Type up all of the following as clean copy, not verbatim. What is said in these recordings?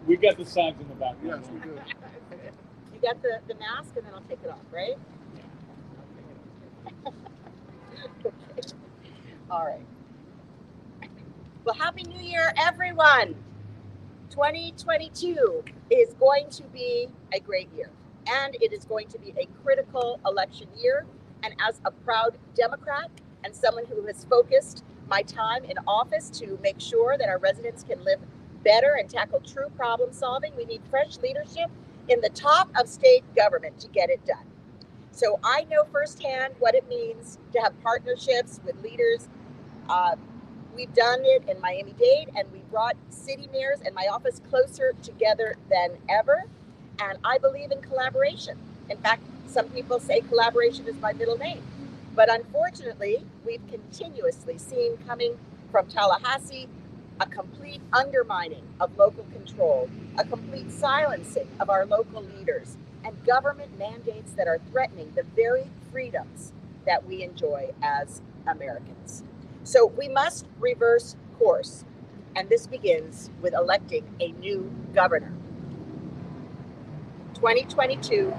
We got the signs in the back. Yes, we do. You got the mask, and then I'll take it off, right? Okay. All right. Well, Happy New Year, everyone. 2022 is going to be a great year, and it is going to be a critical election year. And as a proud Democrat and someone who has focused my time in office to make sure that our residents can live better and tackle true problem solving, we need fresh leadership in the top of state government to get it done. So I know firsthand what it means to have partnerships with leaders. We've done it in Miami-Dade, and we brought city mayors and my office closer together than ever. And I believe in collaboration. In fact, some people say collaboration is my middle name. But unfortunately, we've continuously seen coming from Tallahassee a complete undermining of local control, a complete silencing of our local leaders, and government mandates that are threatening the very freedoms that we enjoy as Americans. So we must reverse course, and this begins with electing a new governor. 2022,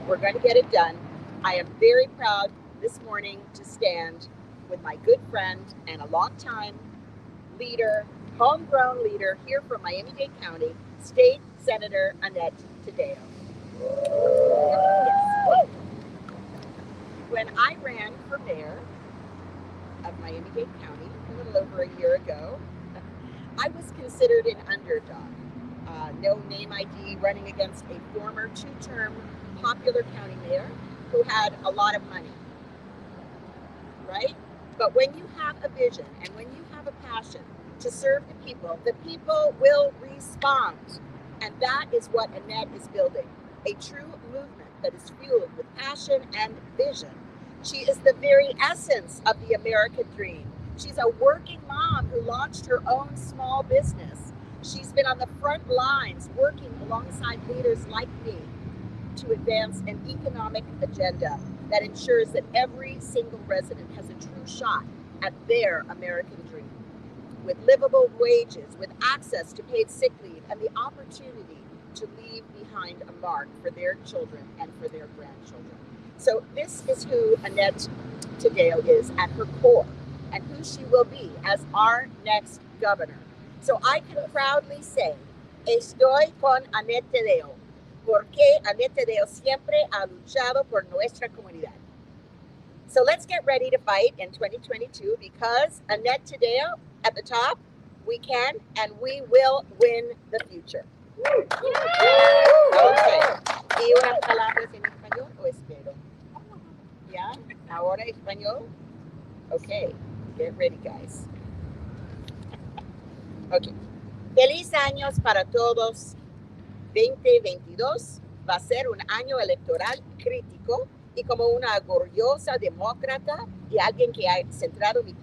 we're going to get it done. I am very proud this morning to stand with my good friend and a longtime leader, homegrown leader here from Miami-Dade County, State Senator Annette Taddeo. Yes. When I ran for mayor of Miami-Dade County a little over a year ago, I was considered an underdog. No name ID, running against a former two-term popular county mayor who had a lot of money, right? But when you have a vision and when you have a passion to serve the people will respond. And that is what Annette is building, a true movement that is fueled with passion and vision. She is the very essence of the American dream. She's a working mom who launched her own small business. She's been on the front lines working alongside leaders like me to advance an economic agenda that ensures that every single resident has a true shot at their American dream, with livable wages, with access to paid sick leave, and the opportunity to leave behind a mark for their children and for their grandchildren. So this is who Annette Taddeo is at her core, and who she will be as our next governor. So I can proudly say, estoy con Annette Taddeo, porque Annette Taddeo siempre ha luchado por nuestra comunidad. So let's get ready to fight in 2022, because Annette Taddeo at the top, we can and we will win the future. Okay. ¿Y unas palabras en español o espero? ¿Ya? ¿Ahora español? Okay. Get ready, guys. Okay. Feliz años para todos. 2022 va a ser un año electoral crítico, y como una orgullosa demócrata y alguien que ha centrado mí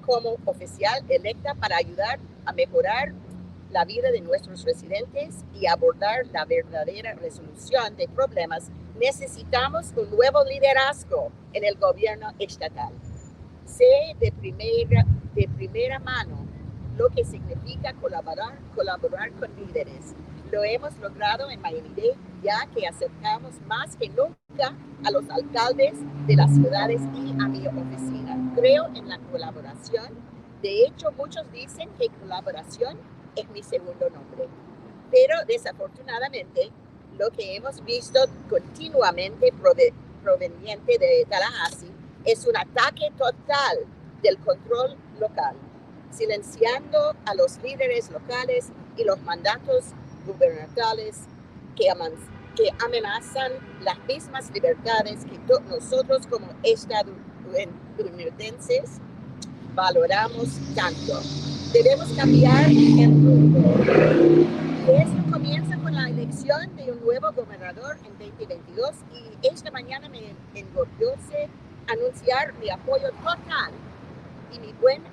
como oficial electa para ayudar a mejorar la vida de nuestros residentes y abordar la verdadera resolución de problemas, necesitamos un nuevo liderazgo en el gobierno estatal. Sé de primera mano lo que significa colaborar con líderes. Lo hemos logrado en Miami-Dade, ya que acercamos más que nunca a los alcaldes de las ciudades y a mi oficina. Creo en la colaboración. De hecho, muchos dicen que colaboración es mi segundo nombre. Pero desafortunadamente, lo que hemos visto continuamente proveniente de Tallahassee es un ataque total del control local, silenciando a los líderes locales y los mandatos gubernamentales que amenazan las mismas libertades que nosotros como estadounidenses valoramos tanto. Debemos cambiar el rumbo. Y esto comienza con la elección de un nuevo gobernador en 2022, y esta mañana me enorgullece anunciar mi apoyo total y mi buena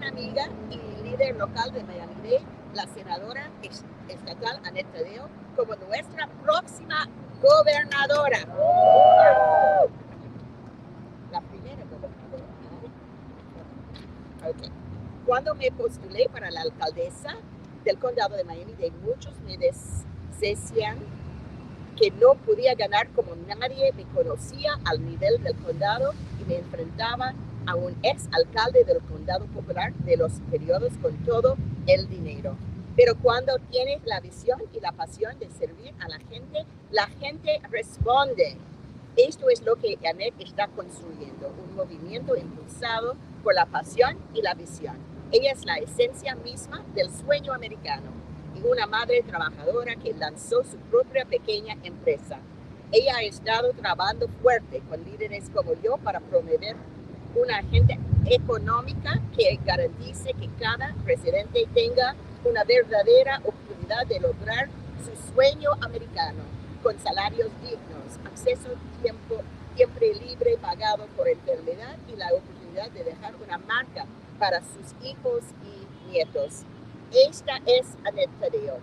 amiga y líder local de Miami-Dade, la senadora estatal Annette Taddeo, como nuestra próxima gobernadora. La primera gobernadora. Ok. Cuando me postulé para la alcaldesa del condado de Miami-Dade, muchos me decían que no podía ganar como nadie me conocía al nivel del condado y me enfrentaba a un ex alcalde del condado popular de los periodos con todo el dinero. Pero cuando tienes la visión y la pasión de servir a la gente responde. Esto es lo que Annette está construyendo, un movimiento impulsado por la pasión y la visión. Ella es la esencia misma del sueño americano y una madre trabajadora que lanzó su propia pequeña empresa. Ella ha estado trabajando fuerte con líderes como yo para promover una agenda económica que garantice que cada residente tenga una verdadera oportunidad de lograr su sueño americano, con salarios dignos, acceso a tiempo libre pagado por enfermedad y la oportunidad de dejar una marca para sus hijos y nietos. Esta es Annette Taddeo,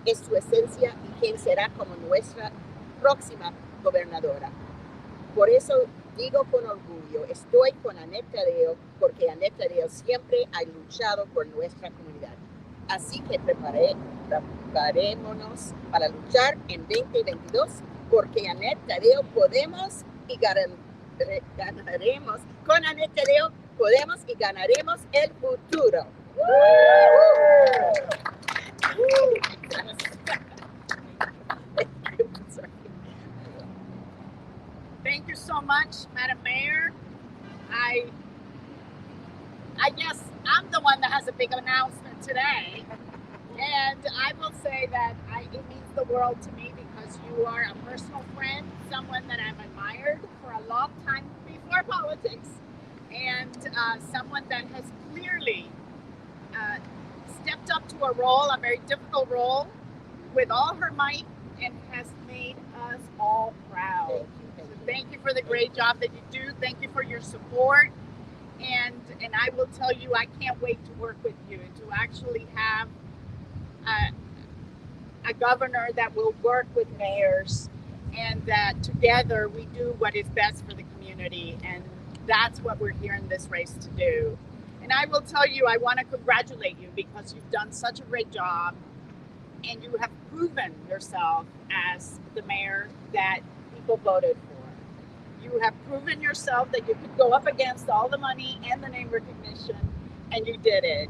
es su esencia y quien será como nuestra próxima gobernadora. Por eso digo con orgullo, estoy con Annette Taddeo, porque Annette Taddeo siempre ha luchado por nuestra comunidad. Así que preparémonos para luchar en 2022, porque Annette Taddeo podemos y ganaremos. Con Annette Taddeo podemos y ganaremos el futuro. Thank you so much, Madam Mayor. I guess I'm the one that has a big announcement today. And I will say that it means the world to me because you are a personal friend, someone that I've admired for a long time before politics, and someone that has clearly stepped up to a role, a very difficult role, with all her might and has made us all proud. Thank you for the great job that you do. Thank you for your support. And I will tell you, I can't wait to work with you, to actually have a governor that will work with mayors and that together we do what is best for the community. And that's what we're here in this race to do. And I will tell you, I want to congratulate you because you've done such a great job and you have proven yourself as the mayor that people voted for. You have proven yourself that you could go up against all the money and the name recognition, and you did it.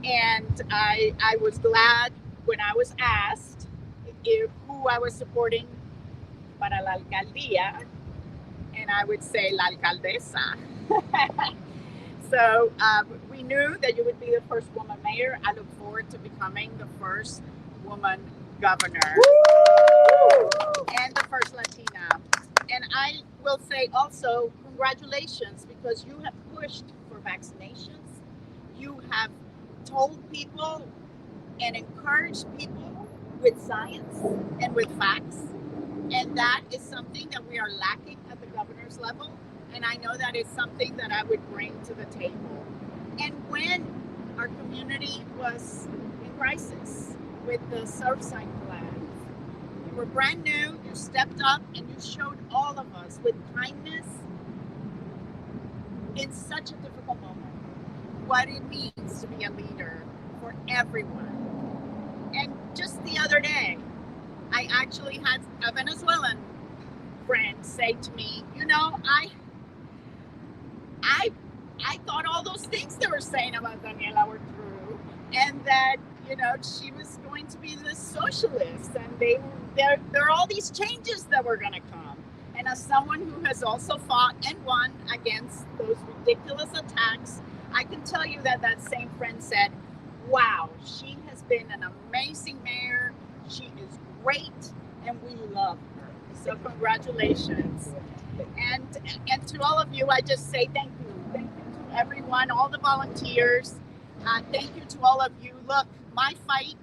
And I was glad when I was asked who I was supporting para la alcaldía, and I would say la alcaldesa. So we knew that you would be the first woman mayor. I look forward to becoming the first woman governor. Woo! And the first Latina. And I will say also, congratulations, because you have pushed for vaccinations. You have told people and encouraged people with science and with facts. And that is something that we are lacking at the governor's level. And I know that is something that I would bring to the table. And when our community was in crisis with the Surfside flags, you were brand new, you stepped up, and you showed all of us with kindness in such a difficult moment what it means to be a leader for everyone. And just the other day, I actually had a Venezuelan friend say to me, you know, I thought all those things they were saying about Daniela were true, and that, you know, she was going to be the socialist, and there are all these changes that were going to come. And as someone who has also fought and won against those ridiculous attacks, I can tell you that that same friend said, wow, she has been an amazing mayor. She is great, and we love her. So congratulations. And to all of you, I just say thank you. Thank you to everyone, all the volunteers. Thank you to all of you. Look, my fight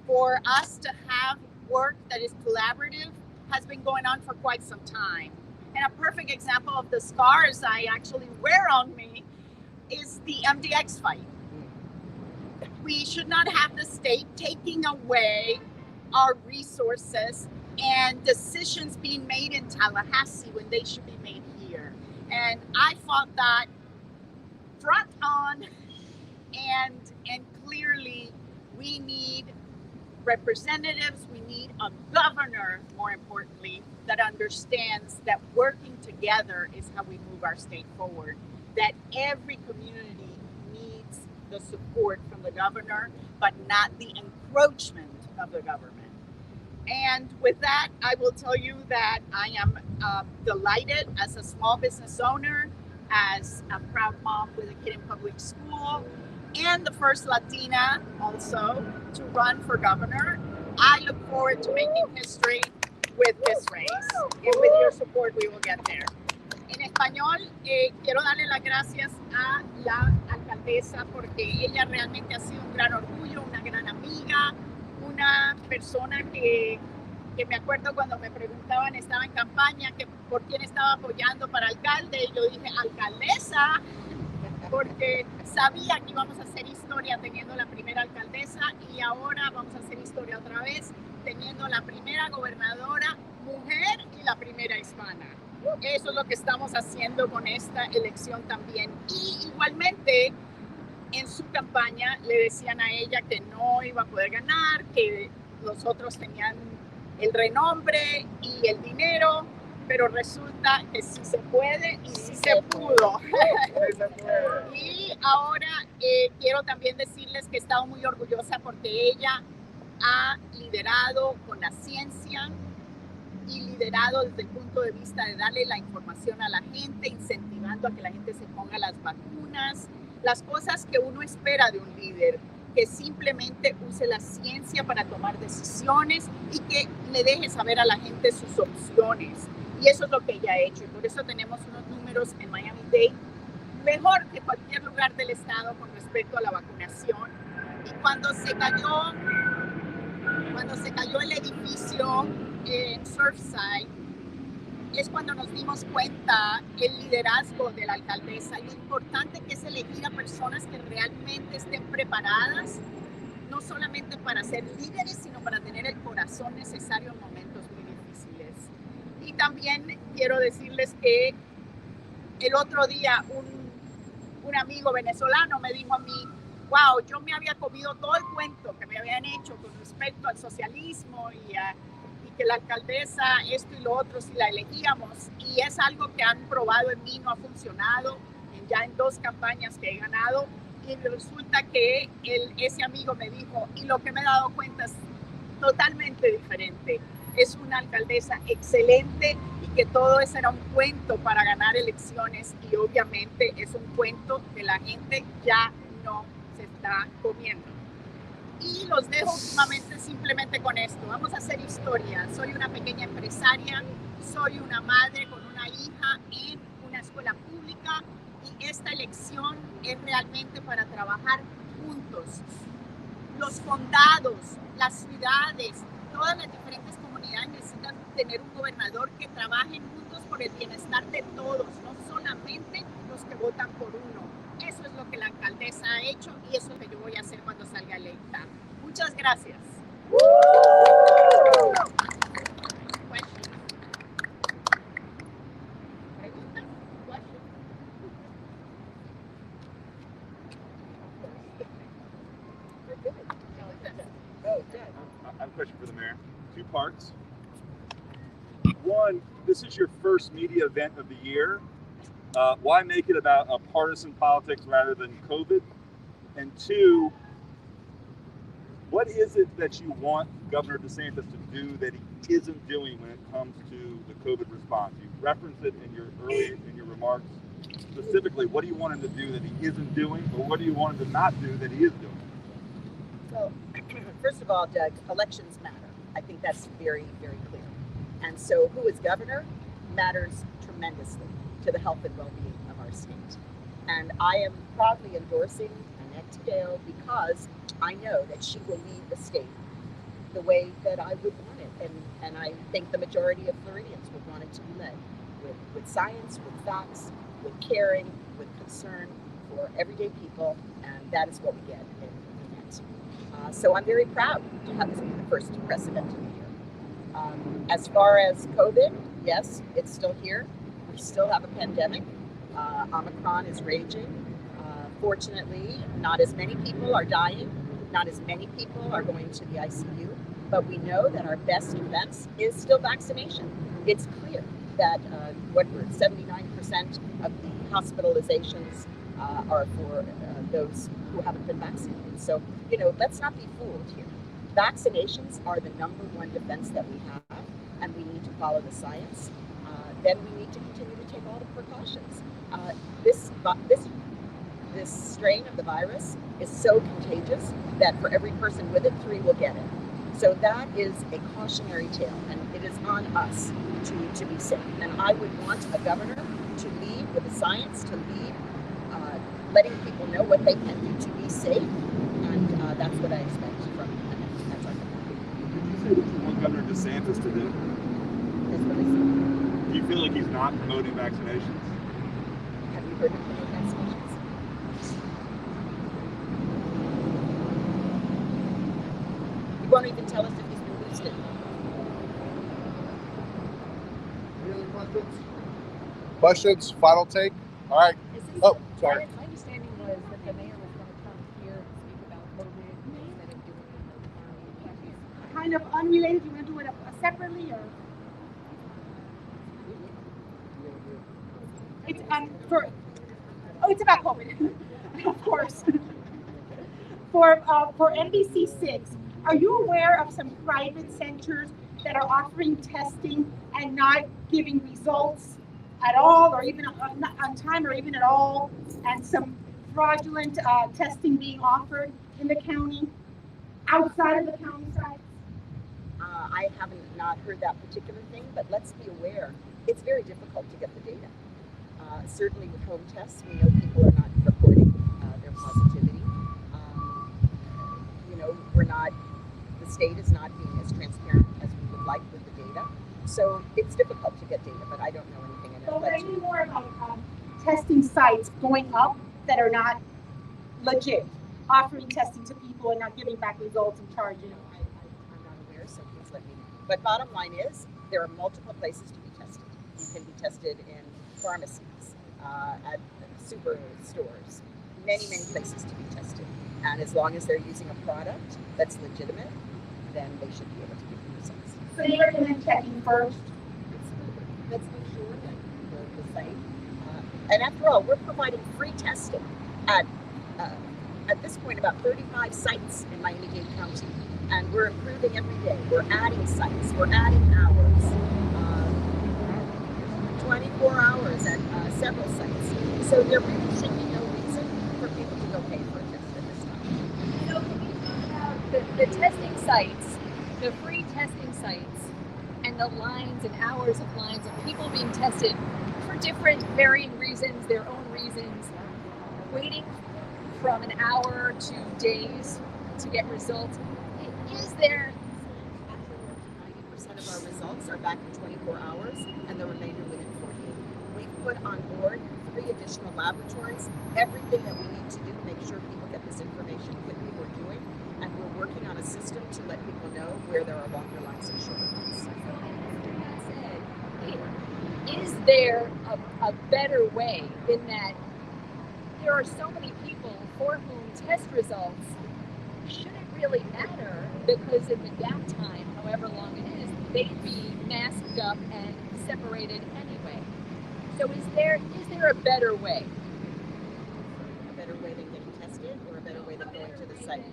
for us to have work that is collaborative has been going on for quite some time. And a perfect example of the scars I actually wear on me is the MDX fight. We should not have the state taking away our resources and decisions being made in Tallahassee when they should be made here. And I fought that front on, and clearly we need representatives, we need a governor, more importantly, that understands that working together is how we move our state forward, that every community needs the support from the governor, but not the encroachment of the government. And with that, I will tell you that I am delighted as a small business owner, as a proud mom with a kid in public school, and the first Latina also to run for governor. I look forward to making history with this race. And with your support, we will get there. En español, quiero darle las gracias a la alcaldesa porque ella realmente ha sido un gran orgullo, una gran amiga, una persona que me acuerdo cuando me preguntaban, estaba en campaña, que por quién estaba apoyando para alcalde, y yo dije, alcaldesa, porque sabía que íbamos a hacer historia teniendo la primera alcaldesa, y ahora vamos a hacer historia otra vez teniendo la primera gobernadora mujer y la primera hispana. Eso es lo que estamos haciendo con esta elección también. Y igualmente, en su campaña le decían a ella que no iba a poder ganar, que los otros tenían el renombre y el dinero, pero resulta que sí se puede y sí se pudo. Y ahora quiero también decirles que he estado muy orgullosa porque ella ha liderado con la ciencia y liderado desde el punto de vista de darle la información a la gente, incentivando a que la gente se ponga las vacunas, las cosas que uno espera de un líder, que simplemente use la ciencia para tomar decisiones y que le deje saber a la gente sus opciones. Y eso es lo que ella ha hecho, y por eso tenemos unos números en Miami-Dade mejor que cualquier lugar del estado con respecto a la vacunación. Y cuando se cayó el edificio en Surfside, es cuando nos dimos cuenta el liderazgo de la alcaldesa y lo importante que es elegir a personas que realmente estén preparadas, no solamente para ser líderes, sino para tener el corazón necesario en momentos muy difíciles. Y también quiero decirles que el otro día un amigo venezolano me dijo a mí, wow, yo me había comido todo el cuento que me habían hecho con respecto al socialismo y que la alcaldesa esto y lo otro si la elegíamos, y es algo que han probado en mí, no ha funcionado ya en 2 campañas que he ganado, y resulta que ese amigo me dijo, y lo que me he dado cuenta es totalmente diferente, es una alcaldesa excelente y que todo eso era un cuento para ganar elecciones, y obviamente es un cuento que la gente ya no se está comiendo. Y los dejo últimamente simplemente con esto. Vamos a hacer historia. Soy una pequeña empresaria, soy una madre con una hija en una escuela pública, y esta elección es realmente para trabajar juntos. Los condados, las ciudades, todas las diferentes comunidades necesitan tener un gobernador que trabaje juntos por el bienestar de todos, no solamente los que votan por uno. Eso es lo que la alcaldesa ha hecho y eso es lo que yo voy a hacer cuando salga electa. Muchas gracias. ¿Preguntas? I have a question for the mayor. 2 parts. One, this is your first media event of the year. Why make it about partisan politics rather than COVID? And 2, what is it that you want Governor De Santis to do that he isn't doing when it comes to the COVID response? You referenced it in your remarks. Specifically, what do you want him to do that he isn't doing, or what do you want him to not do that he is doing? So, first of all, Doug, elections matter. I think that's very, very clear. And so who is governor matters tremendously to the health and well-being of our state. And I am proudly endorsing Annette Taddeo because I know that she will lead the state the way that I would want it. And I think the majority of Floridians would want it to be led with science, with facts, with caring, with concern for everyday people. And that is what we get in Annette. So I'm very proud to have this be the first precedent of the year. As far as COVID, yes, it's still here. We still have a pandemic. Omicron is raging. Fortunately, not as many people are dying, not as many people are going to the ICU, but we know that our best defense is still vaccination. It's clear that 79% of the hospitalizations are for those who haven't been vaccinated. So, let's not be fooled here. Vaccinations are the number one defense that we have, and we need to follow the science. Then we need to continue to take all the precautions. This strain of the virus is so contagious that for every person with it, 3 will get it. So that is a cautionary tale, and it is on us to be safe. And I would want a governor to lead with the science, to lead letting people know what they can do to be safe, and that's what I expect from Annette. That's our governor. Did you say what you want Governor De Santis to do? That's what I said. Do you feel like he's not promoting vaccinations? Have you heard of promote vaccinations? He won't even tell us if he's been boosted. Any other questions? Questions? Final take? All right. Oh, sorry. My understanding was that the mayor was going to come here and speak about COVID instead of doing it in the Kind of unrelated. You want to do it separately, or it's it's about COVID, of course. For NBC6, are you aware of some private centers that are offering testing and not giving results at all, or even on time, or even at all, and some fraudulent testing being offered in the county, outside of the county sites? I haven't not heard that particular thing, but let's be aware, it's very difficult to get the data. Certainly with home tests, we know people are not reporting their positivity. The state is not being as transparent as we would like with the data. So it's difficult to get data, but I don't know anything in it. So any more about testing sites going up that are not legit, offering testing to people and not giving back results and charging them? I'm not aware, so please let me know. But bottom line is, there are multiple places to be tested. You can be tested in pharmacies, at superstores, many places to be tested. And as long as they're using a product that's legitimate, then they should be able to give you results. So you recommend checking first? Let's make sure that the site. And after all, we're providing free testing at this point about 35 sites in Miami-Dade County, and we're improving every day. We're adding sites, we're adding hours, 24 hours at several sites. So there really should be no reason for people to go pay for a test at this time. So can you talk about the testing sites, the free testing sites, and the lines and hours of lines of people being tested for different varying reasons, their own reasons, waiting from an hour to days to get results? Is there... 90% of our results are back in 24 hours, and the remainder within 48. We've put on board 3 additional laboratories, everything that we need to do to make sure people get this information quickly we're doing, and we're working on a system to let people know where there are longer lines and shorter lines. Is there a better way in that there are so many people for whom test results shouldn't really matter, because in the downtime, however long it is, they'd be masked up and separated anyway. So is there a better way? A better way than getting tested, or a better way than going to the site?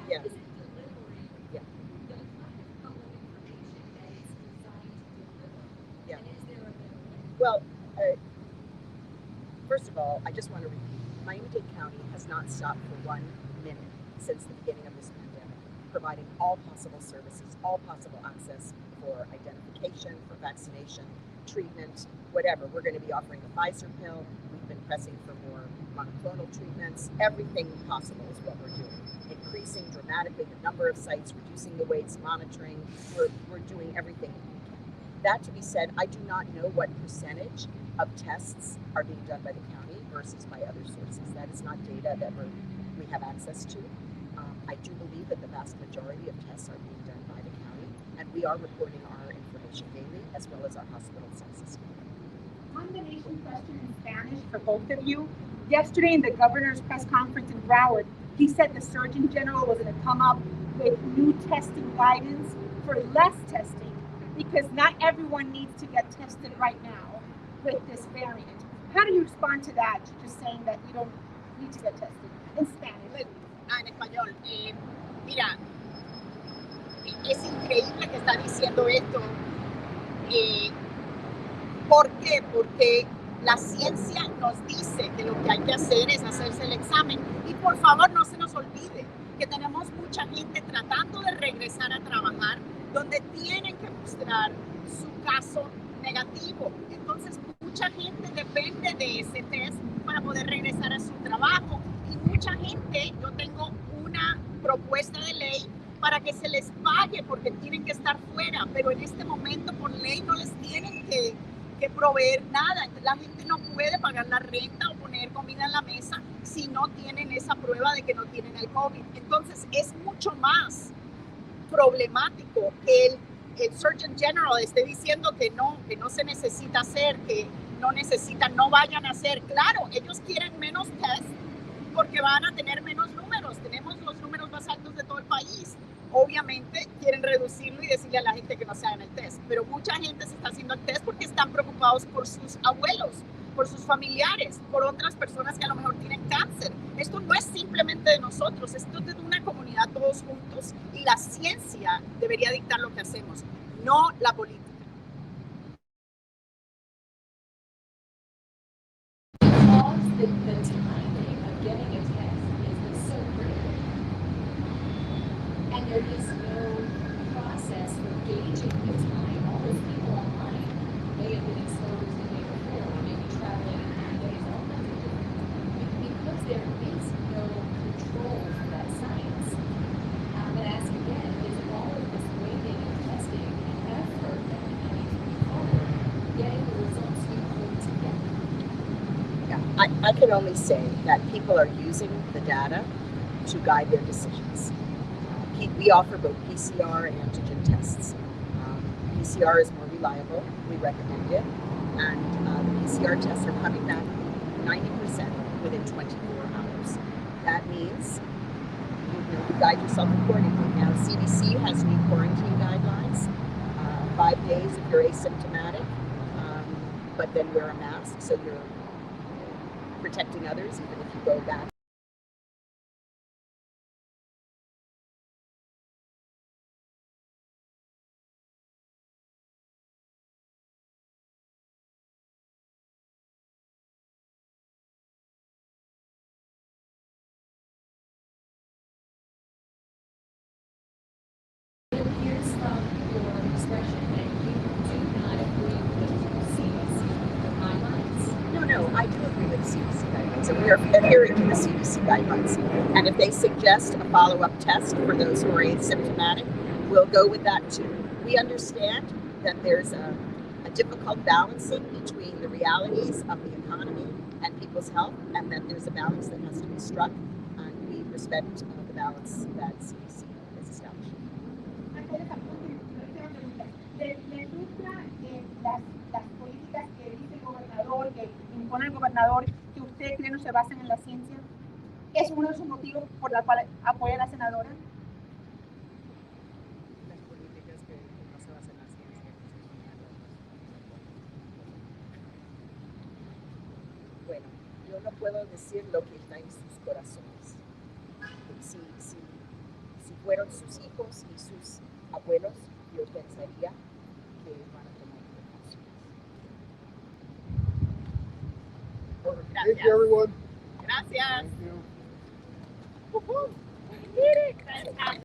Yeah. Yeah. Yeah. Well, first of all, I just want to repeat, Miami-Dade County has not stopped for 1 minute since the beginning of this pandemic, providing all possible services, all possible access for identification, for vaccination, treatment, whatever. We're going to be offering the Pfizer pill. We've been pressing for more monoclonal treatments. Everything possible is what we're doing. Increasing dramatically the number of sites, reducing the waits, monitoring. We're doing everything we can. That to be said, I do not know what percentage of tests are being done by the county versus by other sources. That is not data that we have access to. I do believe that the vast majority of tests are being done by the county, and we are reporting our information daily, as well as our hospital census. combination question in Spanish for both of you. Yesterday in the governor's press conference in Broward, he said the Surgeon General was going to come up with new testing guidance for less testing because not everyone needs to get tested right now with this variant. How do you respond to that? Just saying that you don't need to get tested in Spanish. En español. Mira, es increíble que está diciendo esto. ¿Por qué? Porque la ciencia nos dice que lo que hay que hacer es hacerse el examen. Y por favor no se nos olvide que tenemos mucha gente tratando de regresar a trabajar donde tienen que mostrar su caso negativo. Entonces mucha gente depende de ese test para poder regresar a su trabajo. Y mucha gente, yo tengo una propuesta de ley para que se les pague porque tienen que estar fuera, pero en este momento por ley no les tienen que proveer nada. Entonces, la gente no puede pagar la renta o poner comida en la mesa si no tienen esa prueba de que no tienen el COVID. Entonces es mucho más problemático que el Surgeon General esté diciendo que no se necesita hacer, que no vayan a hacer. Claro, ellos quieren menos test porque van a tener menos números. Tenemos los números más altos de todo el país. Obviamente quieren reducirlo y decirle a la gente que no se hagan el test, pero mucha gente se está haciendo el test porque están preocupados por sus abuelos, por sus familiares, por otras personas que a lo mejor tienen cáncer. Esto no es simplemente de nosotros, esto es de una comunidad todos juntos y la ciencia debería dictar lo que hacemos, no la política. The timing of getting a test is so critical. And there is no process for gauging the time. All those people online may have been exposed the day before, or maybe traveling in 3 days, all kinds of different. Because there is no control for that science. I'm going to ask again, is all of this waiting and testing and effort that we need to move forward, getting the results we hope to get? Yeah, I can only say that people are using the data to guide their decisions. We offer both PCR and antigen tests. PCR is more reliable, we recommend it, and the PCR tests are coming back 90% within 24 hours. That means you guide yourself accordingly. Now, CDC has new quarantine guidelines, 5 days if you're asymptomatic, but then wear a mask so you're protecting others even if you go back. It appears from your expression that you do not agree with CDC guidelines. No, I do agree with CDC guidelines, and we are adhering to the CDC guidelines. And if they suggest a follow-up test for those who are asymptomatic, we'll go with that too. We understand that there's a difficult balancing between the realities of the economy and people's health, and that there's a balance that has to be struck, and we respect the balance that CDC has established. ¿Le gusta las políticas que dice el gobernador, que impone el gobernador, que usted cree no se basan en la ciencia? ¿Es uno de sus motivos por la cual apoya a la senadora? Las políticas que no se basan en la ciencia. Bueno, yo no puedo decir lo que está en sus corazones. Si fueron sus hijos y sus abuelos, yo pensaría que van a tomar precauciones. Thank you, everyone. Gracias. Thank you. Gracias.